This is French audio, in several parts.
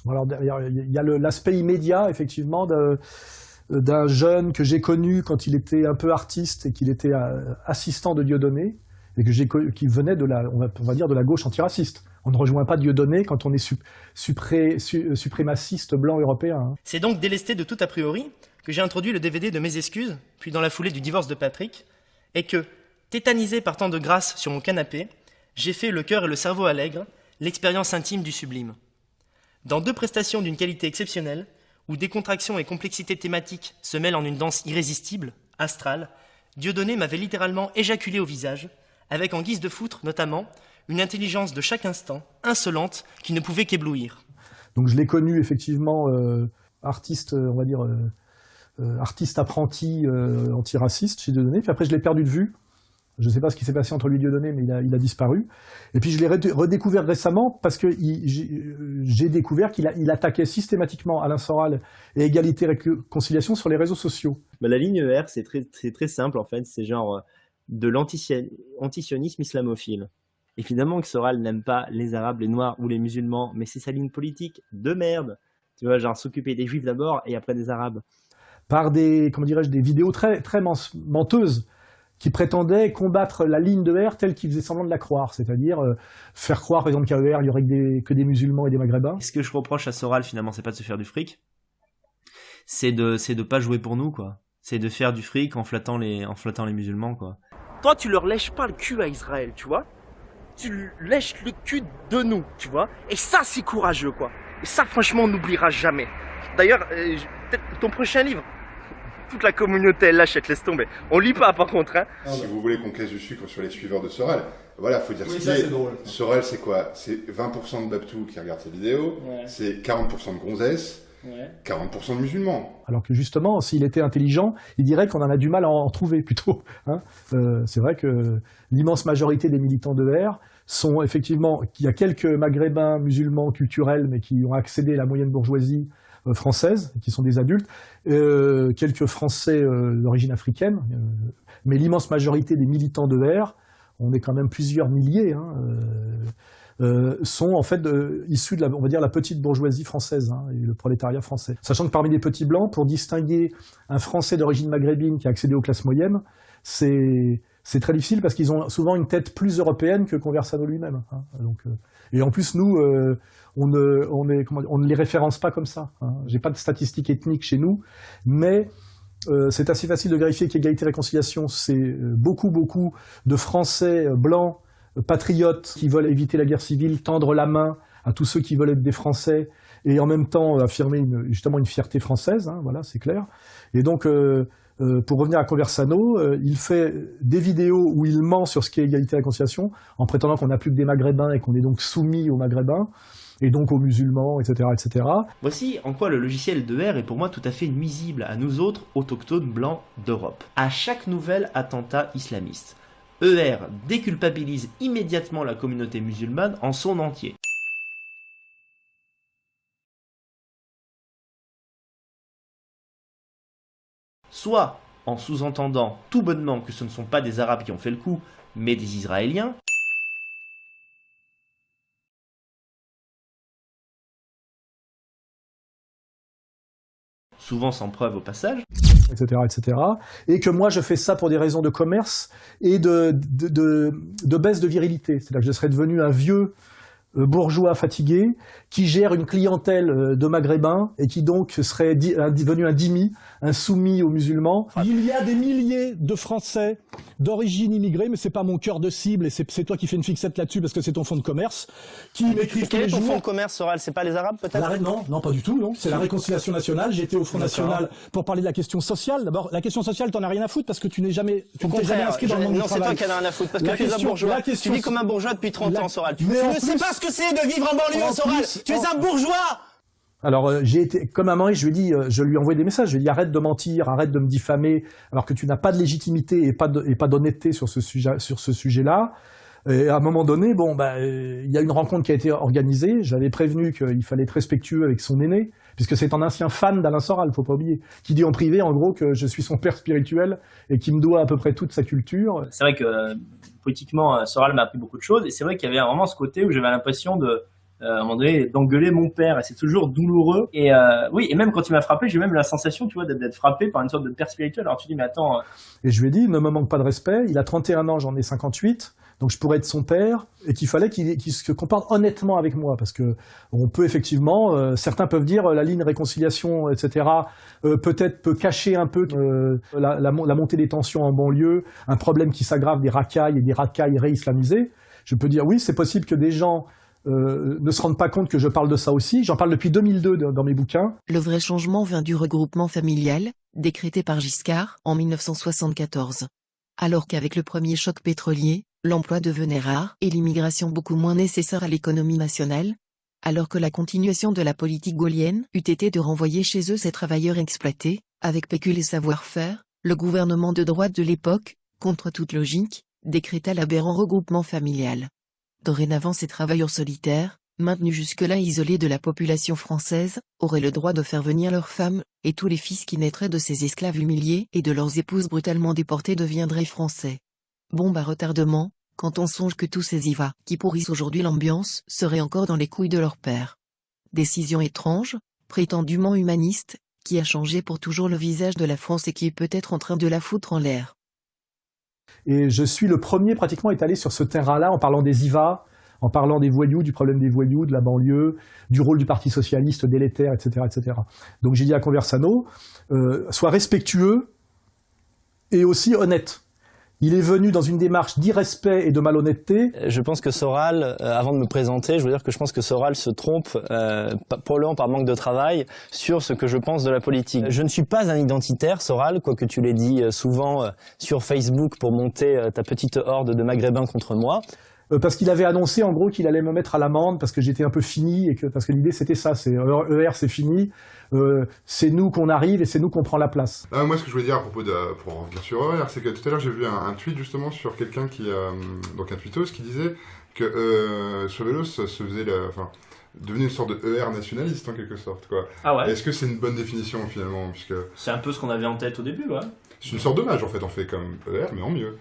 Alors, il y a l'aspect immédiat, effectivement, d'un jeune que j'ai connu quand il était un peu artiste et qu'il était assistant de Dieudonné, et qui venait on va dire de la gauche antiraciste. On ne rejoint pas Dieudonné quand on est suprémaciste blanc européen. Hein. C'est donc délesté de tout a priori que j'ai introduit le DVD de Mes excuses, puis dans la foulée du divorce de Patrick, et que, tétanisé par tant de grâce sur mon canapé, j'ai fait le cœur et le cerveau allègre, l'expérience intime du sublime. Dans 2 prestations d'une qualité exceptionnelle, où décontraction et complexité thématique se mêlent en une danse irrésistible, astrale, Dieudonné m'avait littéralement éjaculé au visage, avec en guise de foutre, notamment, une intelligence de chaque instant, insolente, qui ne pouvait qu'éblouir. Donc je l'ai connu effectivement artiste, on va dire, artiste apprenti antiraciste chez Dieudonné, puis après je l'ai perdu de vue. Je ne sais pas ce qui s'est passé entre lui et Dieudonné, mais il a disparu. Et puis je l'ai redécouvert récemment parce que j'ai découvert qu'il attaquait systématiquement Alain Soral et Égalité et Réconciliation sur les réseaux sociaux. Bah, la ligne ER, c'est très simple en fait. C'est genre de l'antisionisme islamophile. Évidemment que Soral n'aime pas les Arabes, les Noirs ou les musulmans, mais c'est sa ligne politique de merde. Tu vois, genre s'occuper des Juifs d'abord et après des Arabes. Par des vidéos très, très menteuses, qui prétendait combattre la ligne de R telle qu'il faisait semblant de la croire, c'est-à-dire faire croire, par exemple, qu'à ER, il n'y aurait que des musulmans et des maghrébins. Ce que je reproche à Soral, finalement, c'est pas de se faire du fric, c'est de pas jouer pour nous, quoi. C'est de faire du fric en flattant les musulmans, quoi. Toi, tu leur lèches pas le cul à Israël, tu vois. Tu lèches le cul de nous, tu vois. Et ça, c'est courageux, quoi. Et ça, franchement, on n'oubliera jamais. D'ailleurs, peut-être ton prochain livre, toute la communauté elle l'achète, laisse tomber. On lit pas par contre. Hein. Si vous voulez qu'on casse du sucre sur les suiveurs de Sorel, voilà, faut dire oui, ce qu'il est. Drôle, Sorel, c'est quoi? C'est 20% de Babtou qui regardent ses vidéos, c'est 40% de gonzesses, 40% de musulmans. Alors que justement, s'il était intelligent, il dirait qu'on en a du mal à en trouver plutôt. Hein. C'est vrai que l'immense majorité des militants de R sont effectivement, il y a quelques maghrébins musulmans culturels, mais qui ont accédé à la moyenne bourgeoisie française, qui sont des adultes, quelques Français d'origine africaine, mais l'immense majorité des militants de R, on est quand même plusieurs milliers, sont en fait issus de on va dire, la petite bourgeoisie française, et le prolétariat français. Sachant que parmi les petits blancs, pour distinguer un Français d'origine maghrébine qui a accédé aux classes moyennes, c'est très difficile parce qu'ils ont souvent une tête plus européenne que Conversano lui-même. Donc, et en plus, nous, on ne les référence pas comme ça. J'ai pas de statistiques ethniques chez nous, mais c'est assez facile de vérifier qu'Égalité et Réconciliation, c'est beaucoup de Français blancs, patriotes, qui veulent éviter la guerre civile, tendre la main à tous ceux qui veulent être des Français, et en même temps affirmer justement une fierté française, voilà, c'est clair. Et donc, pour revenir à Conversano, il fait des vidéos où il ment sur ce qu'est Égalité et Réconciliation, en prétendant qu'on n'a plus que des Maghrébins et qu'on est donc soumis aux Maghrébins, et donc aux musulmans, etc., etc. Voici en quoi le logiciel de R est pour moi tout à fait nuisible à nous autres autochtones blancs d'Europe. À chaque nouvel attentat islamiste, ER déculpabilise immédiatement la communauté musulmane en son entier. Soit en sous-entendant tout bonnement que ce ne sont pas des Arabes qui ont fait le coup, mais des Israéliens, souvent sans preuve au passage, etc., etc. Et que moi, je fais ça pour des raisons de commerce et de baisse de virilité. C'est-à-dire que je serais devenu un vieux bourgeois fatigué qui gère une clientèle de maghrébins et qui donc serait devenu un dhimmi, un soumis aux musulmans. Il y a des milliers de Français d'origine immigrée, mais c'est pas mon cœur de cible et c'est toi qui fais une fixette là-dessus parce que c'est ton fonds de commerce, qui m'écrivent tous les jours. Quel est ton fonds de commerce, Soral? C'est pas les Arabes peut-être? Non, pas du tout, non. C'est la Réconciliation nationale. J'ai été au Front National pour parler de la question sociale. D'abord, la question sociale, t'en as rien à foutre parce que tu t'es jamais inscrit dans le monde du travail. Non, c'est toi qui en as rien à foutre parce que tu es un bourgeois. Tu vis comme un bourgeois depuis 30 ans, Soral. Tu ne sais pas ce que c'est de vivre en banlieue, Soral. Tu es un bourgeois. Alors j'ai été comme à Maurice, je lui ai envoyé des messages, je lui ai dit arrête de mentir, arrête de me diffamer, alors que tu n'as pas de légitimité et pas d'honnêteté sur ce sujet-là. Et à un moment donné, il y a une rencontre qui a été organisée. J'avais prévenu qu'il fallait être respectueux avec son aîné, puisque c'est un ancien fan d'Alain Soral, faut pas oublier, qui dit en privé, en gros, que je suis son père spirituel et qui me doit à peu près toute sa culture. C'est vrai que politiquement, Soral m'a appris beaucoup de choses, et c'est vrai qu'il y avait vraiment ce côté où j'avais l'impression à un moment donné, d'engueuler mon père, et c'est toujours douloureux. Et oui, et même quand il m'a frappé, j'ai même la sensation, tu vois, d'être frappé par une sorte de père spirituel. Alors tu dis, mais attends. Et je lui ai dit, ne me manque pas de respect, il a 31 ans, j'en ai 58, donc je pourrais être son père, et qu'il fallait qu'il se comporte honnêtement avec moi, parce que on peut effectivement, certains peuvent dire, la ligne réconciliation, etc., peut-être peut cacher un peu la montée des tensions en banlieue, un problème qui s'aggrave des racailles et des racailles réislamisées. Je peux dire, oui, c'est possible que des gens ne se rendent pas compte que je parle de ça aussi. J'en parle depuis 2002 dans mes bouquins. Le vrai changement vient du regroupement familial, décrété par Giscard en 1974. Alors qu'avec le premier choc pétrolier, l'emploi devenait rare et l'immigration beaucoup moins nécessaire à l'économie nationale, alors que la continuation de la politique gaullienne eût été de renvoyer chez eux ces travailleurs exploités, avec pécule et savoir-faire, le gouvernement de droite de l'époque, contre toute logique, décréta l'aberrant regroupement familial. Dorénavant, ces travailleurs solitaires, maintenus jusque-là isolés de la population française, auraient le droit de faire venir leurs femmes, et tous les fils qui naîtraient de ces esclaves humiliés et de leurs épouses brutalement déportées deviendraient français. Bombe à retardement, quand on songe que tous ces IVA, qui pourrissent aujourd'hui l'ambiance, seraient encore dans les couilles de leur père. Décision étrange, prétendument humaniste, qui a changé pour toujours le visage de la France et qui est peut-être en train de la foutre en l'air. Et je suis le premier pratiquement étalé sur ce terrain-là en parlant des IVA, en parlant des voyous, du problème des voyous, de la banlieue, du rôle du Parti socialiste délétère, etc., etc. Donc j'ai dit à Conversano, sois respectueux et aussi honnête. Il est venu dans une démarche d'irrespect et de malhonnêteté. Je pense que Soral, avant de me présenter, je veux dire que je pense que Soral se trompe, probablement par manque de travail, sur ce que je pense de la politique. Je ne suis pas un identitaire, Soral, quoique tu l'aies dit souvent sur Facebook pour monter ta petite horde de maghrébins contre moi. Parce qu'il avait annoncé en gros qu'il allait me mettre à l'amende parce que j'étais un peu fini, parce que l'idée c'était ça, c'est ER c'est fini, c'est nous qu'on arrive et c'est nous qu'on prend la place. Moi ce que je voulais dire à propos pour en revenir sur ER, c'est que tout à l'heure j'ai vu un tweet justement sur quelqu'un qui, donc un tweetos qui disait que Sovelos se faisait devenait une sorte de ER nationaliste en quelque sorte, quoi. Ah ouais. Est-ce que c'est une bonne définition finalement, puisque c'est un peu ce qu'on avait en tête au début, ouais. C'est une sorte d'hommage en fait, on fait comme ER mais en mieux.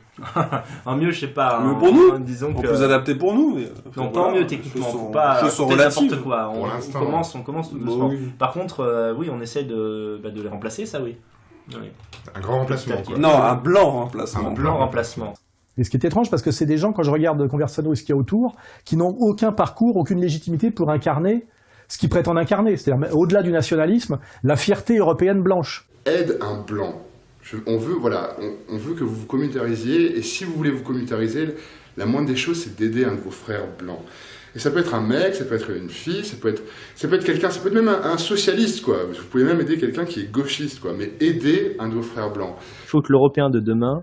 En mieux, je sais pas. Mieux pour nous. Disons on que... peut s'adapter pour nous. Mais... Non, pas en mieux techniquement. Faut pas n'importe quoi. On commence tout doucement. Oui. Par contre, oui, on essaie de les remplacer, ça oui. Un grand remplacement. Quoi. Non, un blanc remplacement. Un blanc remplacement. Et ce qui est étrange, parce que c'est des gens, quand je regarde Conversano et ce qu'il y a autour, qui n'ont aucun parcours, aucune légitimité pour incarner ce qu'ils prétendent incarner. C'est-à-dire, au-delà du nationalisme, la fierté européenne blanche. Aide un blanc. On veut que vous vous communautarisiez, et si vous voulez vous communautariser, la moindre des choses, c'est d'aider un de vos frères blancs. Et ça peut être un mec, ça peut être une fille, ça peut être quelqu'un, ça peut être même un socialiste, quoi. Vous pouvez même aider quelqu'un qui est gauchiste, quoi. Mais aider un de vos frères blancs. Il faut que l'Européen de demain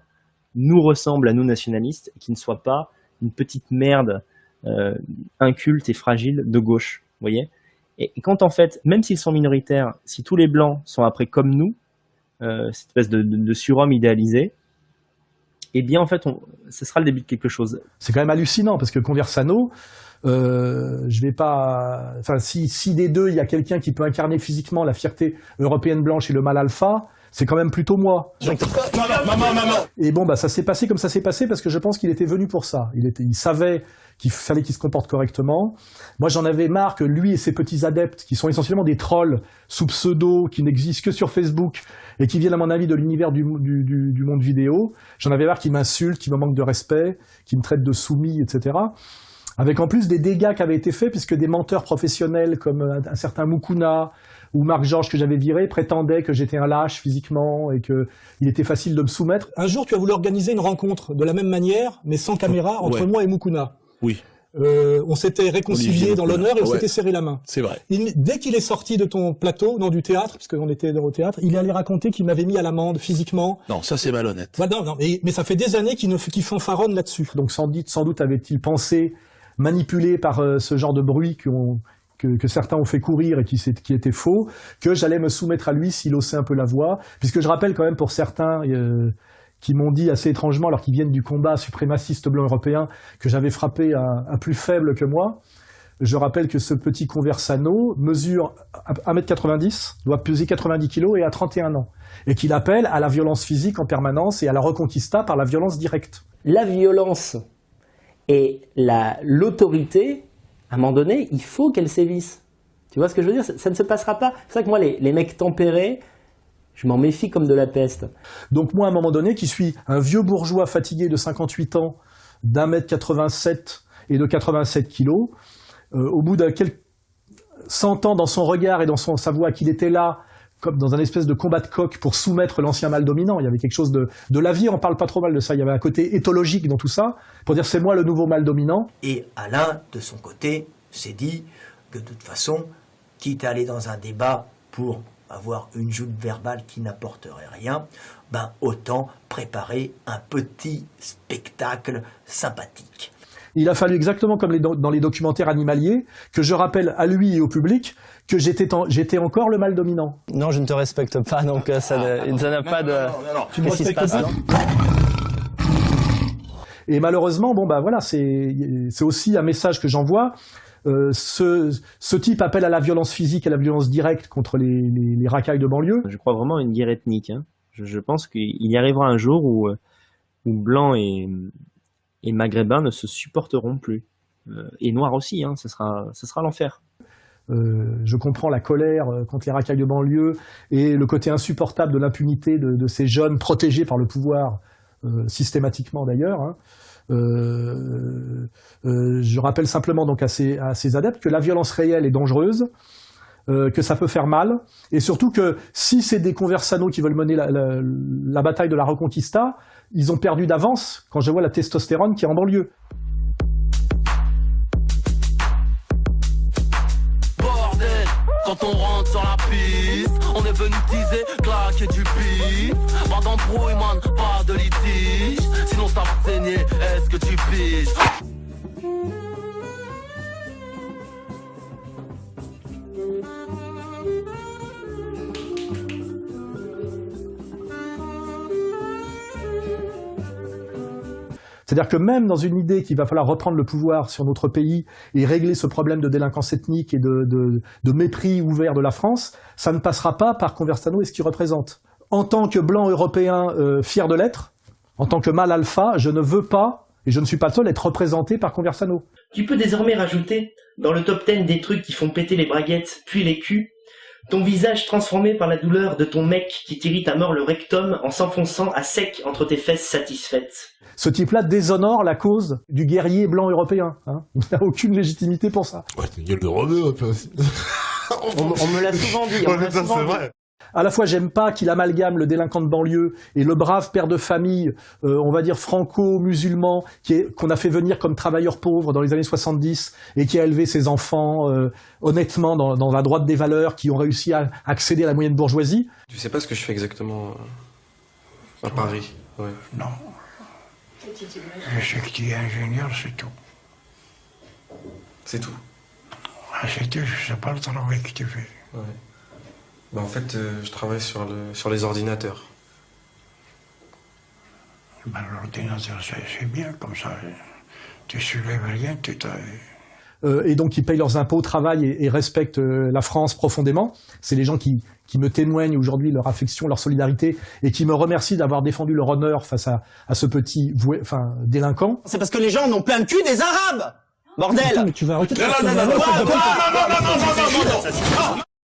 nous ressemble à nous nationalistes, et qu'il ne soit pas une petite merde inculte et fragile de gauche, vous voyez. Et quand en fait, même s'ils sont minoritaires, si tous les blancs sont après comme nous, cette espèce de surhomme idéalisé, eh bien en fait, ce sera le début de quelque chose. C'est quand même hallucinant parce que Conversano, je vais pas, enfin si des deux il y a quelqu'un qui peut incarner physiquement la fierté européenne blanche et le mal alpha, c'est quand même plutôt moi. Maman. Et bon ça s'est passé comme ça s'est passé parce que je pense qu'il était venu pour ça. Il savait qu'il fallait qu'il se comporte correctement. Moi, j'en avais marre que lui et ses petits adeptes, qui sont essentiellement des trolls sous pseudo, qui n'existent que sur Facebook, et qui viennent, à mon avis, de l'univers du monde vidéo, j'en avais marre qu'ils m'insultent, qu'ils me manquent de respect, qu'ils me traitent de soumis, etc. Avec en plus des dégâts qui avaient été faits, puisque des menteurs professionnels comme un certain Moukouna ou Marc Georges que j'avais viré prétendaient que j'étais un lâche physiquement et qu'il était facile de me soumettre. Un jour, tu as voulu organiser une rencontre de la même manière, mais sans caméra, entre moi et Moukouna. Oui. On s'était réconciliés dans l'honneur et on s'était serré la main. C'est vrai. Dès qu'il est sorti de ton plateau, du théâtre, parce qu'on était au théâtre, il allait raconter qu'il m'avait mis à l'amende physiquement. Non, ça c'est malhonnête. Non, mais ça fait des années qu'il fanfaronne là-dessus. Donc sans doute avait-il pensé, manipulé par ce genre de bruit que certains ont fait courir et qui était faux, que j'allais me soumettre à lui s'il haussait un peu la voix. Puisque je rappelle quand même pour certains... qui m'ont dit assez étrangement, alors qu'ils viennent du combat suprémaciste blanc européen, que j'avais frappé un plus faible que moi. Je rappelle que ce petit Conversano mesure 1,90 m, doit peser 90 kg et a 31 ans. Et qu'il appelle à la violence physique en permanence et à la reconquista par la violence directe. La violence et l'autorité, à un moment donné, il faut qu'elles sévissent. Tu vois ce que je veux dire? Ça ne se passera pas. C'est vrai que moi, les mecs tempérés, je m'en méfie comme de la peste. Donc moi, à un moment donné, qui suis un vieux bourgeois fatigué de 58 ans, d'1,87 m et de 87 kilos, au bout de 100 ans dans son regard et dans sa voix qu'il était là, comme dans un espèce de combat de coq pour soumettre l'ancien mal dominant. Il y avait quelque chose de la vie, on parle pas trop mal de ça. Il y avait un côté éthologique dans tout ça, pour dire c'est moi le nouveau mal dominant. Et Alain, de son côté, s'est dit que de toute façon, quitte à aller dans un débat pour avoir une joute verbale qui n'apporterait rien, ben autant préparer un petit spectacle sympathique. Il a fallu, exactement comme dans les documentaires animaliers, que je rappelle à lui et au public que j'étais encore le mal dominant. Non, je ne te respecte pas, donc ça n'a pas de... Non. Tu me respectes pas. Et malheureusement, bon bah voilà, c'est aussi un message que j'envoie. Ce type appelle à la violence physique, à la violence directe contre les racailles de banlieue. Je crois vraiment à une guerre ethnique. Hein. Je pense qu'il y arrivera un jour où blancs et maghrébins ne se supporteront plus. Et noirs aussi, hein, ça sera l'enfer. Je comprends la colère contre les racailles de banlieue et le côté insupportable de l'impunité de ces jeunes protégés par le pouvoir, systématiquement d'ailleurs. Hein. Je rappelle simplement donc à ces adeptes que la violence réelle est dangereuse, que ça peut faire mal, et surtout que si c'est des conversanos qui veulent mener la bataille de la Reconquista, ils ont perdu d'avance quand je vois la testostérone qui est en banlieue. Bordel, quand on rentre sur la piste, on est venu teaser, claquer du bif. Pas d'embrouille, man, pas de litige. Sinon ça va saigner, est-ce que tu piges? C'est-à-dire que même dans une idée qu'il va falloir reprendre le pouvoir sur notre pays et régler ce problème de délinquance ethnique et de mépris ouvert de la France, ça ne passera pas par Conversano et ce qu'il représente. En tant que blanc européen fier de l'être, en tant que mâle alpha, je ne veux pas, et je ne suis pas le seul, être représenté par Conversano. Tu peux désormais rajouter, dans le top 10 des trucs qui font péter les braguettes, puis les culs, ton visage transformé par la douleur de ton mec qui t'irrite à mort le rectum en s'enfonçant à sec entre tes fesses satisfaites. Ce type-là déshonore la cause du guerrier blanc européen. Hein. Il n'a aucune légitimité pour ça. Ouais, t'as une gueule de rebeu un peu aussi. On me l'a souvent dit. C'est vrai. À la fois, j'aime pas qu'il amalgame le délinquant de banlieue et le brave père de famille, on va dire franco-musulman, qu'on a fait venir comme travailleur pauvre dans les années 70 et qui a élevé ses enfants honnêtement dans la droite des valeurs, qui ont réussi à accéder à la moyenne bourgeoisie. Tu sais pas ce que je fais exactement à Paris? Ouais. Non. Je sais que tu es ingénieur, c'est tout. C'est tout? C'est tout, je sais pas le travail que tu fais. Ouais. Bah en fait, je travaille sur les ordinateurs. Ben, l'ordinateur, c'est bien, comme ça. Tu soulèves rien, tu t'as... Et donc, ils payent leurs impôts, travaillent et respectent la France profondément. C'est les gens qui me témoignent aujourd'hui leur affection, leur solidarité, et qui me remercient d'avoir défendu leur honneur face à ce petit délinquant. C'est parce que les gens n'ont plein le cul des Arabes. Bordel! Attends, mais tu vas arrêter.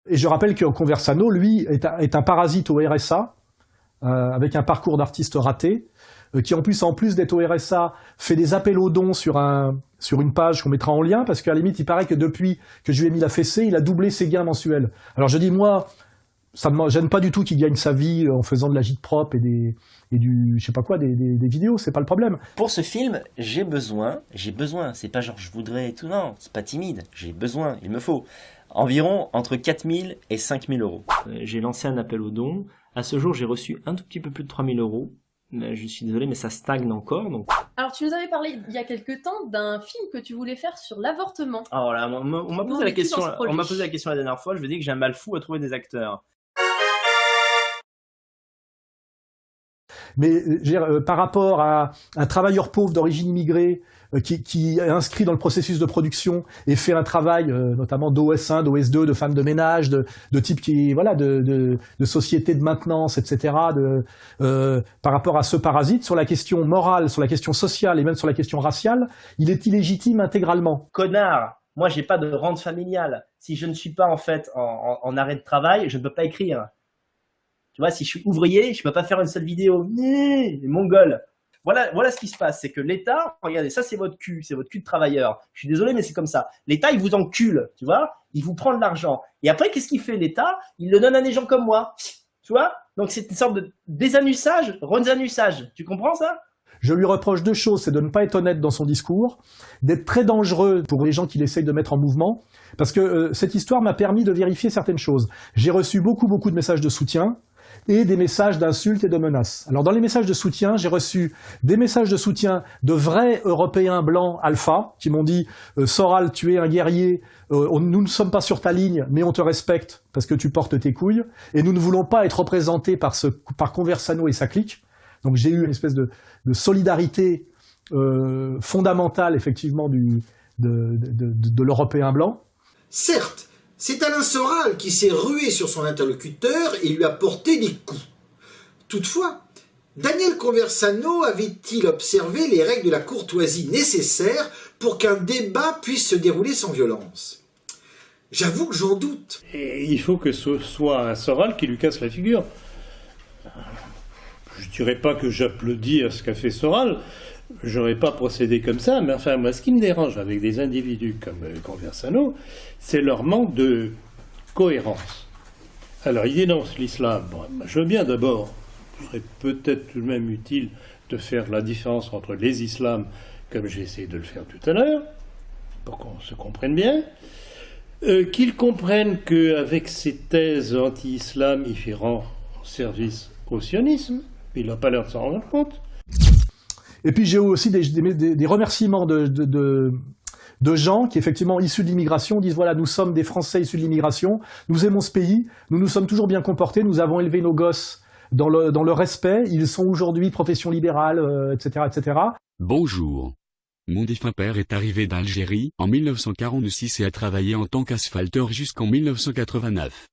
Et je rappelle que Conversano, lui, est un parasite au RSA, avec un parcours d'artiste raté, qui en plus d'être au RSA, fait des appels aux dons sur une page qu'on mettra en lien, parce qu'à la limite, il paraît que depuis que je lui ai mis la fessée, il a doublé ses gains mensuels. Alors je dis, moi, ça ne me gêne pas du tout qu'il gagne sa vie en faisant de la gîte propre et du, je sais pas quoi, des vidéos, c'est pas le problème. Pour ce film, j'ai besoin, c'est pas genre je voudrais et tout, non, c'est pas timide, j'ai besoin, il me faut environ entre 4 000 et 5 000 euros. J'ai lancé un appel aux dons. À ce jour, j'ai reçu un tout petit peu plus de 3 000 euros. Je suis désolé, mais ça stagne encore. Donc... Alors, tu nous avais parlé il y a quelque temps d'un film que tu voulais faire sur l'avortement. Alors là, on m'a posé la question la dernière fois. Je lui ai dit que j'ai un mal fou à trouver des acteurs. Mais par rapport à un travailleur pauvre d'origine immigrée qui est inscrit dans le processus de production et fait un travail notamment d'OS1, d'OS2, de femmes de ménage, de type qui voilà de société de maintenance, etc. Par rapport à ce parasite, sur la question morale, sur la question sociale et même sur la question raciale, il est illégitime intégralement. Connard, moi j'ai pas de rente familiale. Si je ne suis pas en fait en arrêt de travail, je ne peux pas écrire. Tu vois, si je suis ouvrier, je peux pas faire une seule vidéo. Les Mongols. Voilà ce qui se passe, c'est que l'État, regardez, ça c'est votre cul de travailleur. Je suis désolé, mais c'est comme ça. L'État, il vous encule, tu vois, il vous prend de l'argent. Et après, qu'est-ce qu'il fait l'État? Il le donne à des gens comme moi, tu vois. Donc c'est une sorte de désanussage, rezanussage. Tu comprends ça? Je lui reproche deux choses, c'est de ne pas être honnête dans son discours, d'être très dangereux pour les gens qu'il essaye de mettre en mouvement, parce que cette histoire m'a permis de vérifier certaines choses. J'ai reçu beaucoup de messages de soutien, et des messages d'insultes et de menaces. Alors dans les messages de soutien, j'ai reçu des messages de soutien de vrais Européens blancs alpha qui m'ont dit Soral, tu es un guerrier, nous ne sommes pas sur ta ligne, mais on te respecte parce que tu portes tes couilles, et nous ne voulons pas être représentés par Conversano et sa clique. Donc j'ai eu une espèce de solidarité fondamentale effectivement de l'Européen blanc. Certes, c'est Alain Soral qui s'est rué sur son interlocuteur et lui a porté des coups. Toutefois, Daniel Conversano avait-il observé les règles de la courtoisie nécessaires pour qu'un débat puisse se dérouler sans violence? J'avoue que j'en doute. Et il faut que ce soit un Soral qui lui casse la figure. Je ne dirais pas que j'applaudis à ce qu'a fait Soral, j'aurais pas procédé comme ça, mais enfin, moi, ce qui me dérange avec des individus comme Conversano, c'est leur manque de cohérence. Alors, il dénonce l'islam. Bon, je veux bien d'abord, il serait peut-être tout de même utile de faire la différence entre les islams, comme j'ai essayé de le faire tout à l'heure, pour qu'on se comprenne bien, qu'ils comprennent qu'avec ses thèses anti-islam, il fait rendre service au sionisme, il n'a pas l'air de s'en rendre compte. Et puis j'ai eu aussi des remerciements de gens qui, effectivement, issus de l'immigration, disent voilà, nous sommes des Français issus de l'immigration, nous aimons ce pays, nous nous sommes toujours bien comportés, nous avons élevé nos gosses dans le respect, ils sont aujourd'hui profession libérale, etc., etc. Bonjour. Mon défunt père est arrivé d'Algérie en 1946 et a travaillé en tant qu'asphalteur jusqu'en 1989.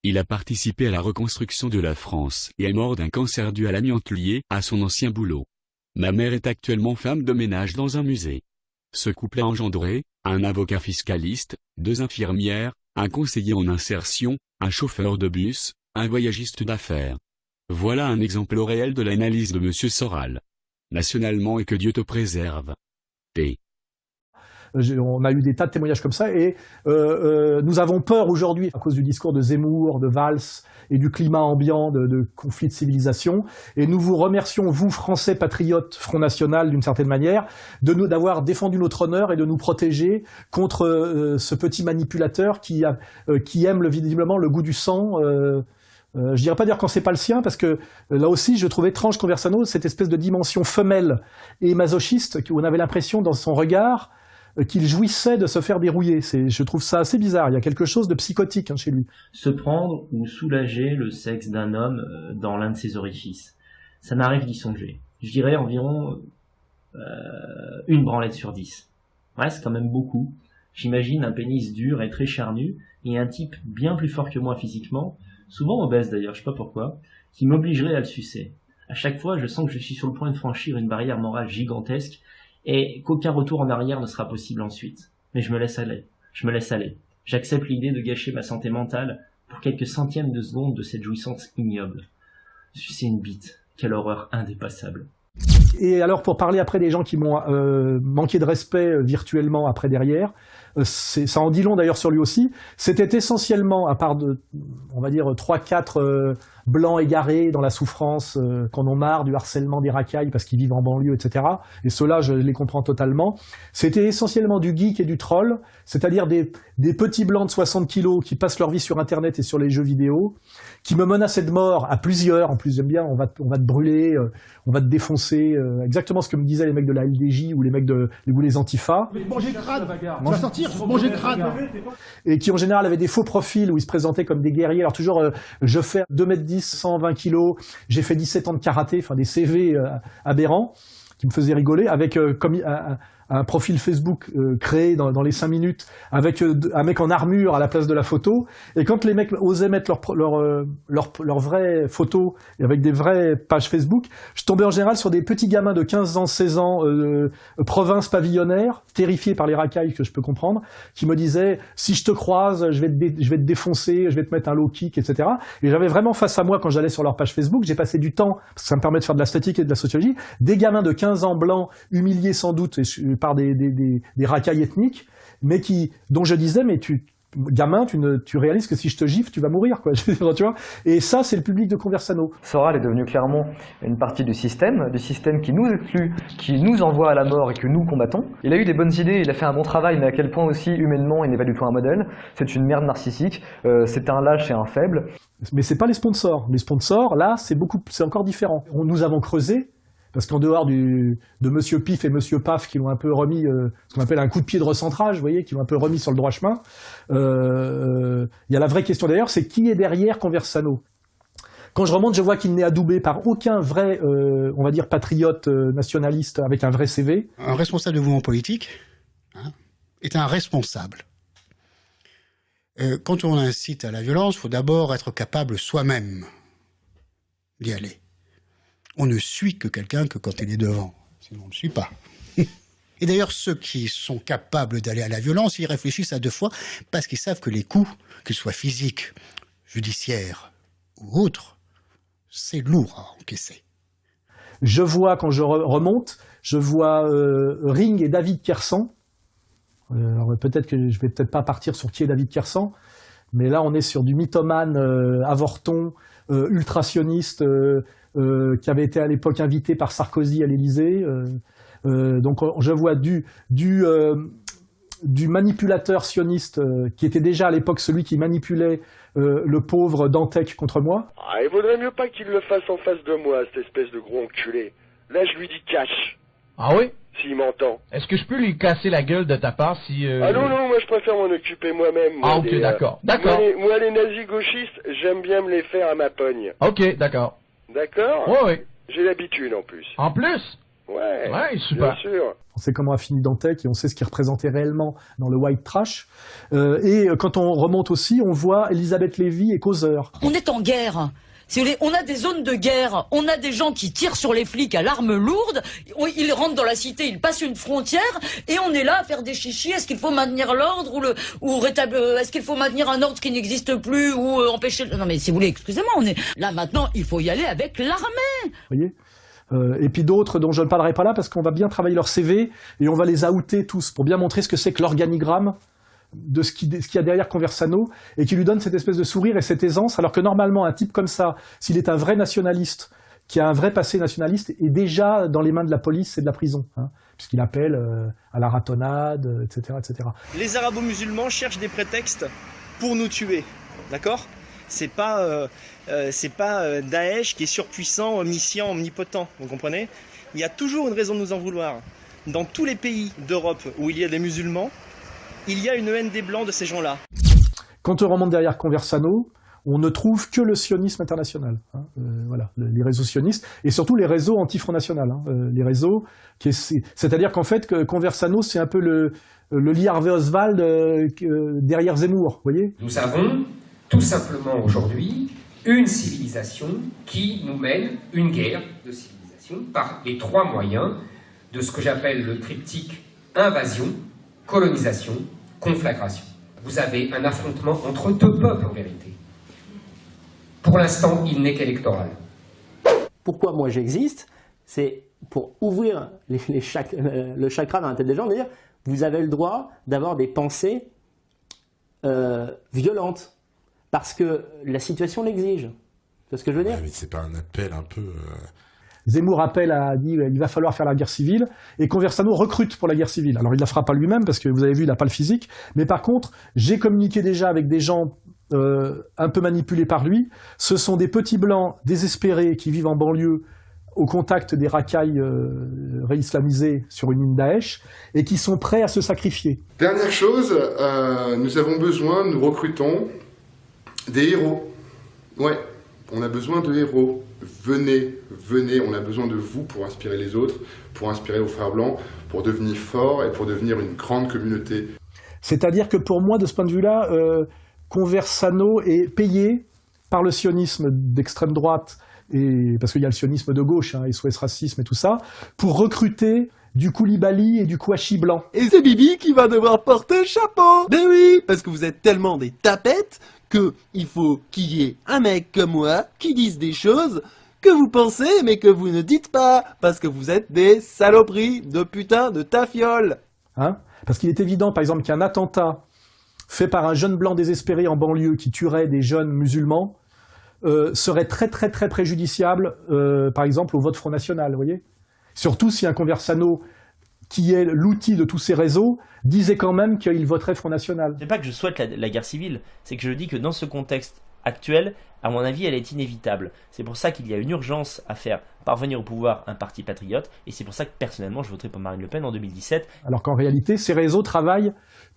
Il a participé à la reconstruction de la France et est mort d'un cancer dû à l'amiante lié à son ancien boulot. Ma mère est actuellement femme de ménage dans un musée. Ce couple a engendré un avocat fiscaliste, 2 infirmières, un conseiller en insertion, un chauffeur de bus, un voyagiste d'affaires. Voilà un exemple au réel de l'analyse de Monsieur Soral. Nationalement et que Dieu te préserve. P. On a eu des tas de témoignages comme ça et nous avons peur aujourd'hui à cause du discours de Zemmour, de Valls et du climat ambiant de conflit de civilisation, et nous vous remercions, vous Français patriotes, Front National d'une certaine manière, d'avoir défendu notre honneur et de nous protéger contre ce petit manipulateur qui aime visiblement le goût du sang. Je dirais pas dire quand c'est pas le sien, parce que là aussi je trouve étrange Conversano, cette espèce de dimension femelle et masochiste où on avait l'impression dans son regard qu'il jouissait de se faire dérouiller. Je trouve ça assez bizarre, il y a quelque chose de psychotique chez lui. Se prendre ou soulager le sexe d'un homme dans l'un de ses orifices. Ça m'arrive d'y songer. Je dirais environ une branlette sur 10. Ouais, c'est quand même beaucoup. J'imagine un pénis dur et très charnu, et un type bien plus fort que moi physiquement, souvent obèse d'ailleurs, je sais pas pourquoi, qui m'obligerait à le sucer. À chaque fois, je sens que je suis sur le point de franchir une barrière morale gigantesque, et qu'aucun retour en arrière ne sera possible ensuite. Mais je me laisse aller. J'accepte l'idée de gâcher ma santé mentale pour quelques centièmes de seconde de cette jouissance ignoble. Sucer une bite, quelle horreur indépassable. Et alors, pour parler après des gens qui m'ont manqué de respect virtuellement après derrière, ça en dit long d'ailleurs sur lui aussi, c'était essentiellement, à part de, on va dire, 3-4 blancs égarés dans la souffrance, qu'on en marre du harcèlement des racailles parce qu'ils vivent en banlieue, etc. Et ceux-là, je les comprends totalement. C'était essentiellement du geek et du troll, c'est-à-dire des petits blancs de 60 kilos qui passent leur vie sur Internet et sur les jeux vidéo, qui me menaçaient de mort à plusieurs. En plus, j'aime bien, on va te brûler, on va te défoncer, exactement ce que me disaient les mecs de la LDJ ou les mecs ou les Antifa. Manger crade, tu vas sortir, manger crade. Et qui en général avaient des faux profils où ils se présentaient comme des guerriers. Alors toujours, je fais 2m10, 120 kilos, j'ai fait 17 ans de karaté, enfin des CV aberrants qui me faisaient rigoler, avec comme un profil Facebook créé dans les 5 minutes avec un mec en armure à la place de la photo. Et quand les mecs osaient mettre leur vraie photo avec des vraies pages Facebook, je tombais en général sur des petits gamins de 15 ans, 16 ans, province pavillonnaire, terrifiés par les racailles que je peux comprendre, qui me disaient « si je te croise, je vais te défoncer, je vais te mettre un low kick, etc. » Et j'avais vraiment face à moi, quand j'allais sur leur page Facebook, j'ai passé du temps, parce que ça me permet de faire de la statique et de la sociologie, des gamins de 15 ans blancs, humiliés sans doute par des racailles ethniques, mais dont je disais « mais gamin, tu réalises que si je te gifle, tu vas mourir, quoi. » Tu vois. Et ça, c'est le public de Conversano. Soral est devenu clairement une partie du système qui nous exclut, qui nous envoie à la mort et que nous combattons. Il a eu des bonnes idées, il a fait un bon travail, mais à quel point aussi, humainement, il n'est pas du tout un modèle. C'est une merde narcissique, c'est un lâche et un faible. Mais c'est pas les sponsors. Les sponsors, là, c'est encore différent. Nous avons creusé, parce qu'en dehors de Monsieur Pif et Monsieur Paf qui l'ont un peu remis, ce qu'on appelle un coup de pied de recentrage, vous voyez, qui l'ont un peu remis sur le droit chemin, il y a la vraie question d'ailleurs, c'est qui est derrière Conversano. Quand je remonte, je vois qu'il n'est adoubé par aucun vrai, on va dire, patriote nationaliste avec un vrai CV. Un responsable de mouvement politique est un responsable. Quand on incite à la violence, il faut d'abord être capable soi-même d'y aller. On ne suit que quelqu'un que quand il est devant, sinon on ne le suit pas. Et d'ailleurs, ceux qui sont capables d'aller à la violence, ils réfléchissent à 2 fois parce qu'ils savent que les coups, qu'ils soient physiques, judiciaires ou autres, c'est lourd à encaisser. Je vois, quand je remonte, je vois Ring et David Kersan. Alors peut-être que je vais peut-être pas partir sur qui est David Kersan, mais là on est sur du mythomane avorton, ultra-sioniste, qui avait été à l'époque invité par Sarkozy à l'Élysée. Donc je vois du manipulateur sioniste qui était déjà à l'époque celui qui manipulait le pauvre Dantec contre moi. Ah, il vaudrait mieux pas qu'il le fasse en face de moi, cette espèce de gros enculé. Là, je lui dis cash. Ah oui? S'il m'entend. Est-ce que je peux lui casser la gueule de ta part si... Ah non, moi je préfère m'en occuper moi-même. Ah ok, d'accord. D'accord. Moi, les nazis gauchistes, j'aime bien me les faire à ma pogne. Ok, d'accord. D'accord? Ouais. J'ai l'habitude en plus. En plus? Ouais, super. Bien sûr. On sait comment a fini Dantec et on sait ce qu'il représentait réellement dans le white trash. Et quand on remonte aussi, on voit Elisabeth Lévy et Causeur. On est en guerre. Si vous voulez, on a des zones de guerre, on a des gens qui tirent sur les flics à l'arme lourde, ils rentrent dans la cité, ils passent une frontière, et on est là à faire des chichis. Est-ce qu'il faut maintenir l'ordre ou rétablir, est-ce qu'il faut maintenir un ordre qui n'existe plus ou empêcher... Non mais si vous voulez, excusez-moi, on est là maintenant, il faut y aller avec l'armée. Vous voyez et puis d'autres dont je ne parlerai pas là parce qu'on va bien travailler leur CV et on va les outer tous pour bien montrer ce que c'est que l'organigramme de ce qu'il y a derrière Conversano et qui lui donne cette espèce de sourire et cette aisance, alors que normalement un type comme ça, s'il est un vrai nationaliste, qui a un vrai passé nationaliste, est déjà dans les mains de la police et de la prison, puisqu'il appelle à la ratonnade, etc., etc. Les arabo-musulmans cherchent des prétextes pour nous tuer, d'accord ? C'est pas Daesh qui est surpuissant, omniscient, omnipotent, vous comprenez ? Il y a toujours une raison de nous en vouloir. Dans tous les pays d'Europe où il y a des musulmans, il y a une haine des Blancs de ces gens-là. Quand on remonte derrière Conversano, on ne trouve que le sionisme international. Voilà, les réseaux sionistes, et surtout les réseaux anti-Front National. Les réseaux, c'est-à-dire qu'en fait, Conversano, c'est un peu le Lee Harvey Oswald derrière Zemmour, vous voyez ? Nous avons tout simplement aujourd'hui une civilisation qui nous mène une guerre de civilisation par les 3 moyens de ce que j'appelle le triptyque invasion, colonisation, conflagration. Vous avez un affrontement entre 2 peuples en vérité. Pour l'instant, il n'est qu'électoral. Pourquoi moi j'existe? C'est pour ouvrir le chakra dans la tête des gens, de dire vous avez le droit d'avoir des pensées violentes. Parce que la situation l'exige. C'est ce que je veux dire. Mais c'est pas un appel un peu... Zemmour dit il va falloir faire la guerre civile, et Conversano recrute pour la guerre civile. Alors il la fera pas lui-même, parce que vous avez vu, il n'a pas le physique, mais par contre, j'ai communiqué déjà avec des gens un peu manipulés par lui. Ce sont des petits blancs désespérés qui vivent en banlieue, au contact des racailles réislamisés sur une ligne Daesh, et qui sont prêts à se sacrifier. Dernière chose, nous avons besoin, nous recrutons des héros. Ouais, on a besoin de héros venez, on a besoin de vous pour inspirer les autres, pour inspirer vos frères blancs, pour devenir forts et pour devenir une grande communauté. C'est-à-dire que pour moi, de ce point de vue-là, Conversano est payé par le sionisme d'extrême droite, parce qu'il y a le sionisme de gauche, SOS Racisme et tout ça, pour recruter du Koulibaly et du Kouachi blanc. Et c'est Bibi qui va devoir porter le chapeau. Ben oui, parce que vous êtes tellement des tapettes que il faut qu'il y ait un mec comme moi qui dise des choses que vous pensez mais que vous ne dites pas, parce que vous êtes des saloperies de putain de tafioles. Parce qu'il est évident, par exemple, qu'un attentat fait par un jeune blanc désespéré en banlieue qui tuerait des jeunes musulmans serait très très très préjudiciable, par exemple, au vote Front National, vous voyez ? Surtout si un Conversano, qui est l'outil de tous ces réseaux, disait quand même qu'il voterait Front National. C'est pas que je souhaite la guerre civile, c'est que je dis que dans ce contexte actuel, à mon avis, elle est inévitable. C'est pour ça qu'il y a une urgence à faire parvenir au pouvoir un parti patriote, et c'est pour ça que personnellement je voterai pour Marine Le Pen en 2017. Alors qu'en réalité, ces réseaux travaillent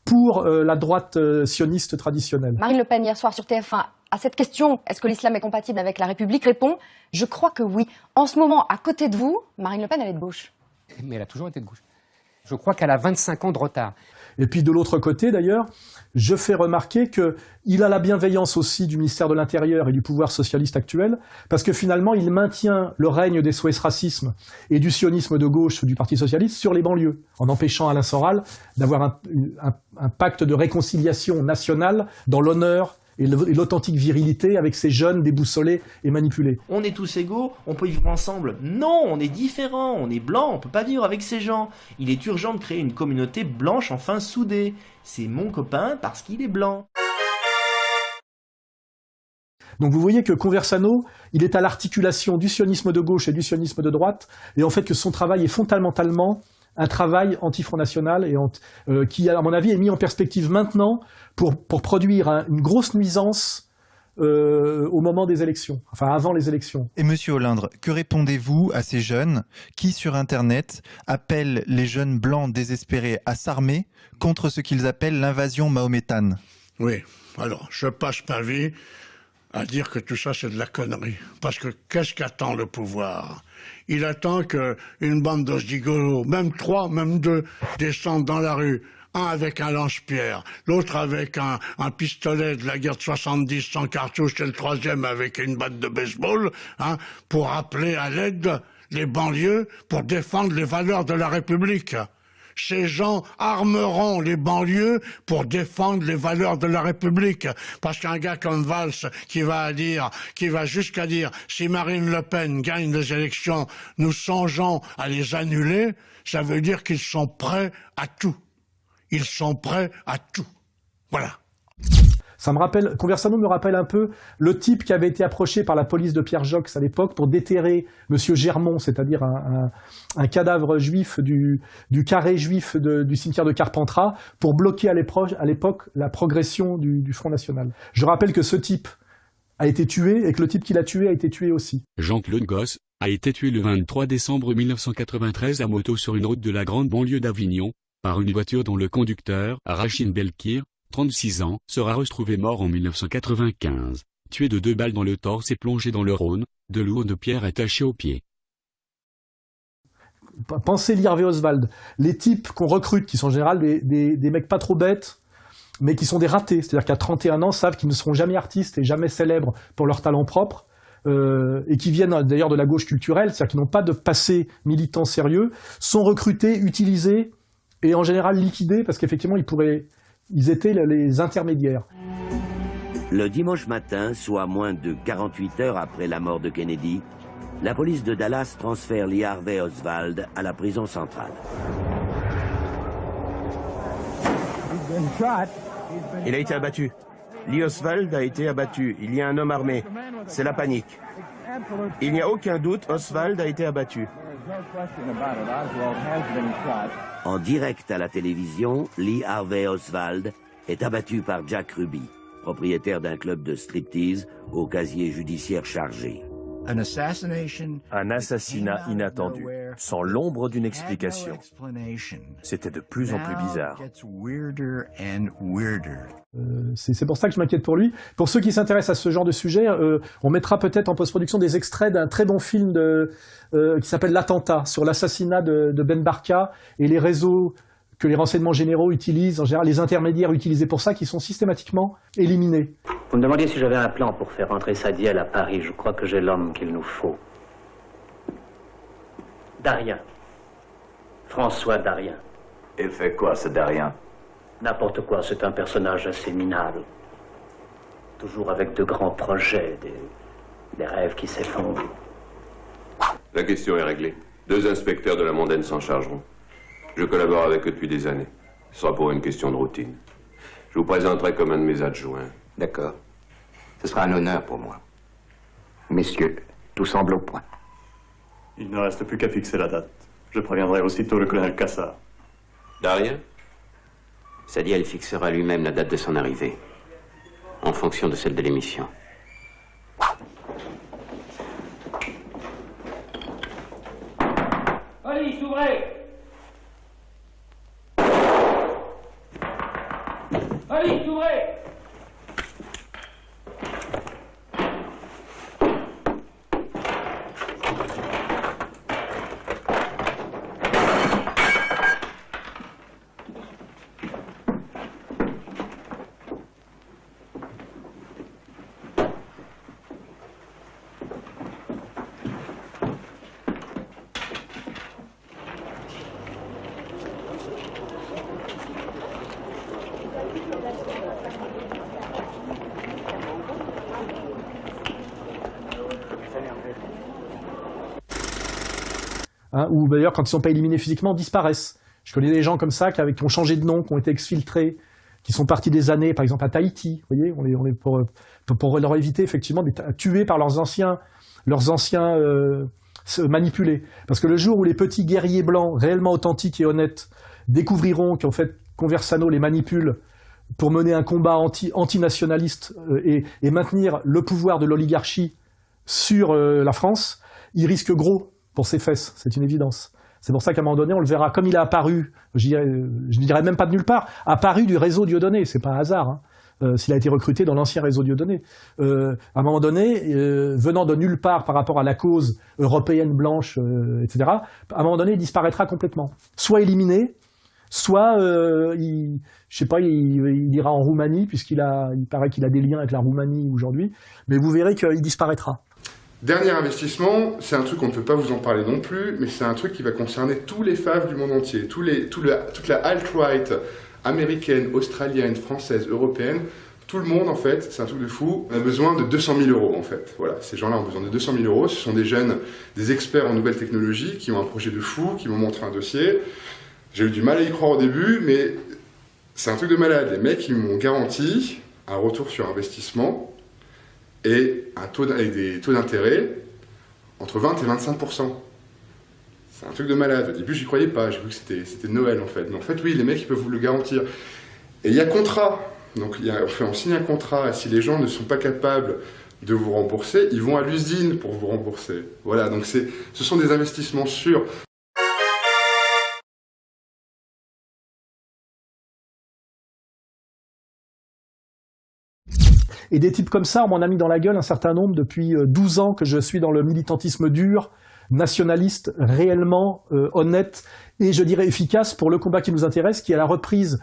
pour la droite sioniste traditionnelle. Marine Le Pen, hier soir sur TF1, à cette question, est-ce que l'islam est compatible avec la République, répond « Je crois que oui. En ce moment, à côté de vous, Marine Le Pen, elle est de gauche. » Mais elle a toujours été de gauche. Je crois qu'elle a 25 ans de retard. Et puis de l'autre côté, d'ailleurs, je fais remarquer qu'il a la bienveillance aussi du ministère de l'Intérieur et du pouvoir socialiste actuel, parce que finalement, il maintient le règne des SOS Racisme et du sionisme de gauche du Parti socialiste sur les banlieues, en empêchant Alain Soral d'avoir un pacte de réconciliation nationale dans l'honneur et l'authentique virilité avec ces jeunes déboussolés et manipulés. On est tous égaux, on peut vivre ensemble. Non, on est différents, on est blancs, on peut pas vivre avec ces gens. Il est urgent de créer une communauté blanche enfin soudée. C'est mon copain parce qu'il est blanc. Donc vous voyez que Conversano, il est à l'articulation du sionisme de gauche et du sionisme de droite, et en fait que son travail est fondamentalement un travail anti-Front National et qui, à mon avis, est mis en perspective maintenant pour produire une grosse nuisance au moment des élections, enfin avant les élections. Et Monsieur Olindre, que répondez-vous à ces jeunes qui, sur Internet, appellent les jeunes blancs désespérés à s'armer contre ce qu'ils appellent l'invasion mahométane? Oui, alors, je passe ma vie à dire que tout ça c'est de la connerie. Parce que qu'est-ce qu'attend le pouvoir? Il attend qu'une bande de gigolos, même 3, même 2, descendent dans la rue. Un avec un lance-pierre, l'autre avec un pistolet de la guerre de 70 sans cartouche et le troisième avec une batte de baseball, pour appeler à l'aide les banlieues pour défendre les valeurs de la République. Ces gens armeront les banlieues pour défendre les valeurs de la République. Parce qu'un gars comme Valls qui va jusqu'à dire si Marine Le Pen gagne les élections, nous songeons à les annuler, ça veut dire qu'ils sont prêts à tout. Ils sont prêts à tout. Voilà. Conversano me rappelle un peu le type qui avait été approché par la police de Pierre Jox à l'époque pour déterrer Monsieur Germont, c'est-à-dire un cadavre juif du carré juif du cimetière de Carpentras, pour bloquer à l'époque la progression du Front National. Je rappelle que ce type a été tué et que le type qui l'a tué a été tué aussi. Jean-Claude Gosse a été tué le 23 décembre 1993 à moto sur une route de la grande banlieue d'Avignon, par une voiture dont le conducteur, Rachid Belkir, 36 ans, sera retrouvé mort en 1995, tué de 2 balles dans le torse et plongé dans le Rhône, de lourdes pierres attachées aux pieds. Pensez Lee Harvey Oswald. Les types qu'on recrute, qui sont en général des mecs pas trop bêtes, mais qui sont des ratés, c'est-à-dire qu'à 31 ans savent qu'ils ne seront jamais artistes et jamais célèbres pour leur talent propre, et qui viennent d'ailleurs de la gauche culturelle, c'est-à-dire qu'ils n'ont pas de passé militant sérieux, sont recrutés, utilisés, et en général liquidés, parce qu'effectivement ils étaient les intermédiaires. Le dimanche matin, soit moins de 48 heures après la mort de Kennedy, la police de Dallas transfère Lee Harvey Oswald à la prison centrale. Il a été abattu. Lee Oswald a été abattu. Il y a un homme armé. C'est la panique. Il n'y a aucun doute, Oswald a été abattu. En direct à la télévision, Lee Harvey Oswald est abattu par Jack Ruby, propriétaire d'un club de striptease au casier judiciaire chargé. Un assassinat inattendu, sans l'ombre d'une explication. C'était de plus en plus bizarre. C'est pour ça que je m'inquiète pour lui. Pour ceux qui s'intéressent à ce genre de sujet, on mettra peut-être en post-production des extraits d'un très bon film qui s'appelle L'Attentat, sur l'assassinat de Ben Barka et les réseaux que les renseignements généraux utilisent, en général les intermédiaires utilisés pour ça, qui sont systématiquement éliminés. Vous me demandiez si j'avais un plan pour faire rentrer Sadiel à Paris. Je crois que j'ai l'homme qu'il nous faut. Darien. François Darien. Il fait quoi, ce Darien? N'importe quoi, c'est un personnage assez minable. Toujours avec de grands projets, des rêves qui s'effondrent. La question est réglée. 2 inspecteurs de la mondaine s'en chargeront. Je collabore avec eux depuis des années. Ce sera pour une question de routine. Je vous présenterai comme un de mes adjoints. D'accord. Ce sera un honneur pour moi. Messieurs, tout semble au point. Il ne reste plus qu'à fixer la date. Je préviendrai aussitôt le colonel Cassard. Darien? Sadiel fixera lui-même la date de son arrivée, en fonction de celle de l'émission. Police, ouvrez! Police, ouvrez! Ou d'ailleurs, quand ils ne sont pas éliminés physiquement, disparaissent. Je connais des gens comme ça qui ont changé de nom, qui ont été exfiltrés, qui sont partis des années, par exemple à Tahiti. Vous voyez, on est pour leur éviter effectivement d'être tués par leurs anciens manipulés. Parce que le jour où les petits guerriers blancs, réellement authentiques et honnêtes, découvriront qu'en fait Conversano les manipule pour mener un combat antinationaliste et maintenir le pouvoir de l'oligarchie sur la France, ils risquent gros pour ses fesses, c'est une évidence. C'est pour ça qu'à un moment donné, on le verra comme il est apparu, je ne dirais même pas de nulle part, apparu du réseau Dieudonné, c'est pas un hasard, s'il a été recruté dans l'ancien réseau Dieudonné. À un moment donné, venant de nulle part par rapport à la cause européenne blanche, etc., à un moment donné, il disparaîtra complètement. Soit éliminé, soit, il ira en Roumanie, puisqu'il paraît qu'il a des liens avec la Roumanie aujourd'hui, mais vous verrez qu'il disparaîtra. Dernier investissement, c'est un truc qu'on ne peut pas vous en parler non plus, mais c'est un truc qui va concerner tous les faves du monde entier, toute la alt-right américaine, australienne, française, européenne, tout le monde en fait, c'est un truc de fou, on a besoin de 200 000 euros en fait. Voilà, ces gens-là ont besoin de 200 000 euros, ce sont des jeunes, des experts en nouvelles technologies qui ont un projet de fou, qui m'ont montré un dossier. J'ai eu du mal à y croire au début, mais c'est un truc de malade. Les mecs, ils m'ont garanti un retour sur investissement et des taux d'intérêt entre 20 et 25%. C'est un truc de malade. Au début, j'y croyais pas. J'ai vu que c'était Noël, en fait. Mais en fait, oui, les mecs, ils peuvent vous le garantir. Et il y a contrat. Donc, on signe un contrat. Et si les gens ne sont pas capables de vous rembourser, ils vont à l'usine pour vous rembourser. Voilà. Donc, ce sont des investissements sûrs. Et des types comme ça, on m'en a mis dans la gueule un certain nombre depuis 12 ans que je suis dans le militantisme dur, nationaliste, réellement honnête et je dirais efficace pour le combat qui nous intéresse, qui est la reprise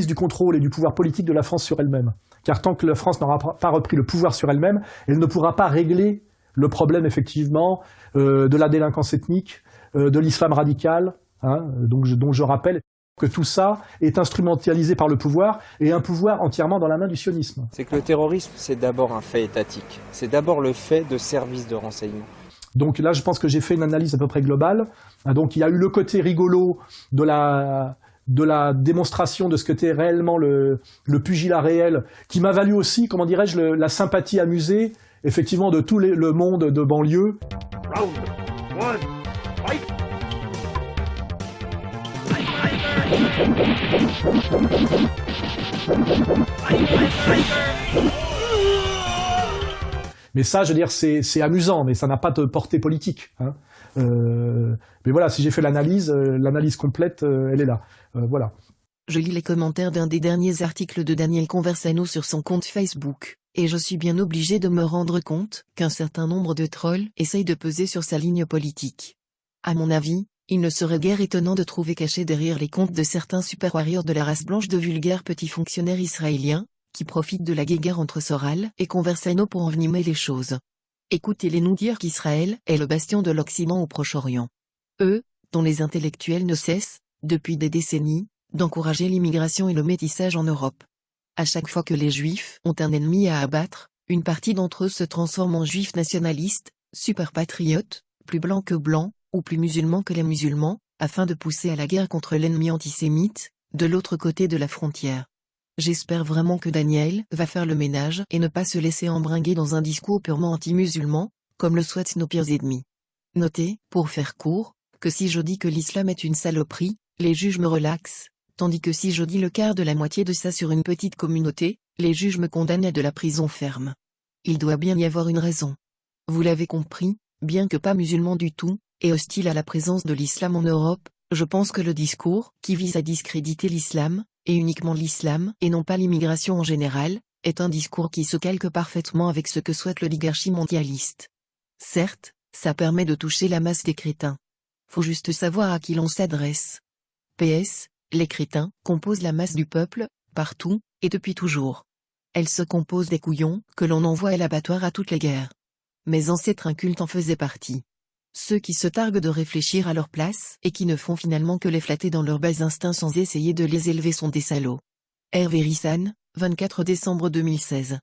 du contrôle et du pouvoir politique de la France sur elle-même. Car tant que la France n'aura pas repris le pouvoir sur elle-même, elle ne pourra pas régler le problème effectivement de la délinquance ethnique, de l'islam radical, dont je rappelle que tout ça est instrumentalisé par le pouvoir, et un pouvoir entièrement dans la main du sionisme. C'est que le terrorisme, c'est d'abord un fait étatique. C'est d'abord le fait de services de renseignement. Donc là, je pense que j'ai fait une analyse à peu près globale. Donc il y a eu le côté rigolo de la démonstration de ce qu'était réellement le pugilat réel, qui m'a valu aussi, comment dirais-je, la sympathie amusée, effectivement, de tout le monde de banlieue. Round one, fight. Mais ça, je veux dire, c'est amusant, mais ça n'a pas de portée politique. Hein. Mais voilà, si j'ai fait l'analyse complète, elle est là. Voilà. Je lis les commentaires d'un des derniers articles de Daniel Conversano sur son compte Facebook, et je suis bien obligé de me rendre compte qu'un certain nombre de trolls essayent de peser sur sa ligne politique. À mon avis, il ne serait guère étonnant de trouver caché derrière les comptes de certains super warriors de la race blanche de vulgaires petits fonctionnaires israéliens, qui profitent de la guéguerre entre Soral et Conversano pour envenimer les choses. Écoutez-les nous dire qu'Israël est le bastion de l'Occident au Proche-Orient. Eux, dont les intellectuels ne cessent, depuis des décennies, d'encourager l'immigration et le métissage en Europe. À chaque fois que les Juifs ont un ennemi à abattre, une partie d'entre eux se transforme en Juifs nationalistes, super patriotes, plus blancs que blancs, ou plus musulmans que les musulmans, afin de pousser à la guerre contre l'ennemi antisémite, de l'autre côté de la frontière. J'espère vraiment que Daniel va faire le ménage et ne pas se laisser embringuer dans un discours purement anti-musulman, comme le souhaitent nos pires ennemis. Notez, pour faire court, que si je dis que l'islam est une saloperie, les juges me relaxent, tandis que si je dis le quart de la moitié de ça sur une petite communauté, les juges me condamnent à de la prison ferme. Il doit bien y avoir une raison. Vous l'avez compris, bien que pas musulman du tout, et hostile à la présence de l'islam en Europe, je pense que le discours, qui vise à discréditer l'islam, et uniquement l'islam, et non pas l'immigration en général, est un discours qui se calque parfaitement avec ce que souhaite l'oligarchie mondialiste. Certes, ça permet de toucher la masse des crétins. Faut juste savoir à qui l'on s'adresse. PS, les crétins composent la masse du peuple, partout, et depuis toujours. Elle se compose des couillons, que l'on envoie à l'abattoir à toutes les guerres. Mes ancêtres incultes en faisaient partie. Ceux qui se targuent de réfléchir à leur place, et qui ne font finalement que les flatter dans leurs bas instincts sans essayer de les élever sont des salauds. Hervé Rissan, 24 décembre 2016.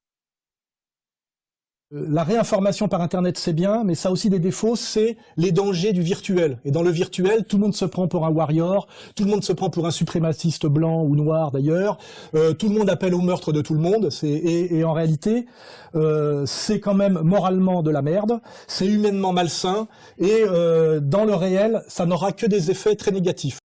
La réinformation par Internet, c'est bien, mais ça a aussi des défauts, c'est les dangers du virtuel. Et dans le virtuel, tout le monde se prend pour un warrior, tout le monde se prend pour un suprémaciste blanc ou noir d'ailleurs, tout le monde appelle au meurtre de tout le monde, et en réalité, c'est quand même moralement de la merde, c'est humainement malsain, et dans le réel, ça n'aura que des effets très négatifs.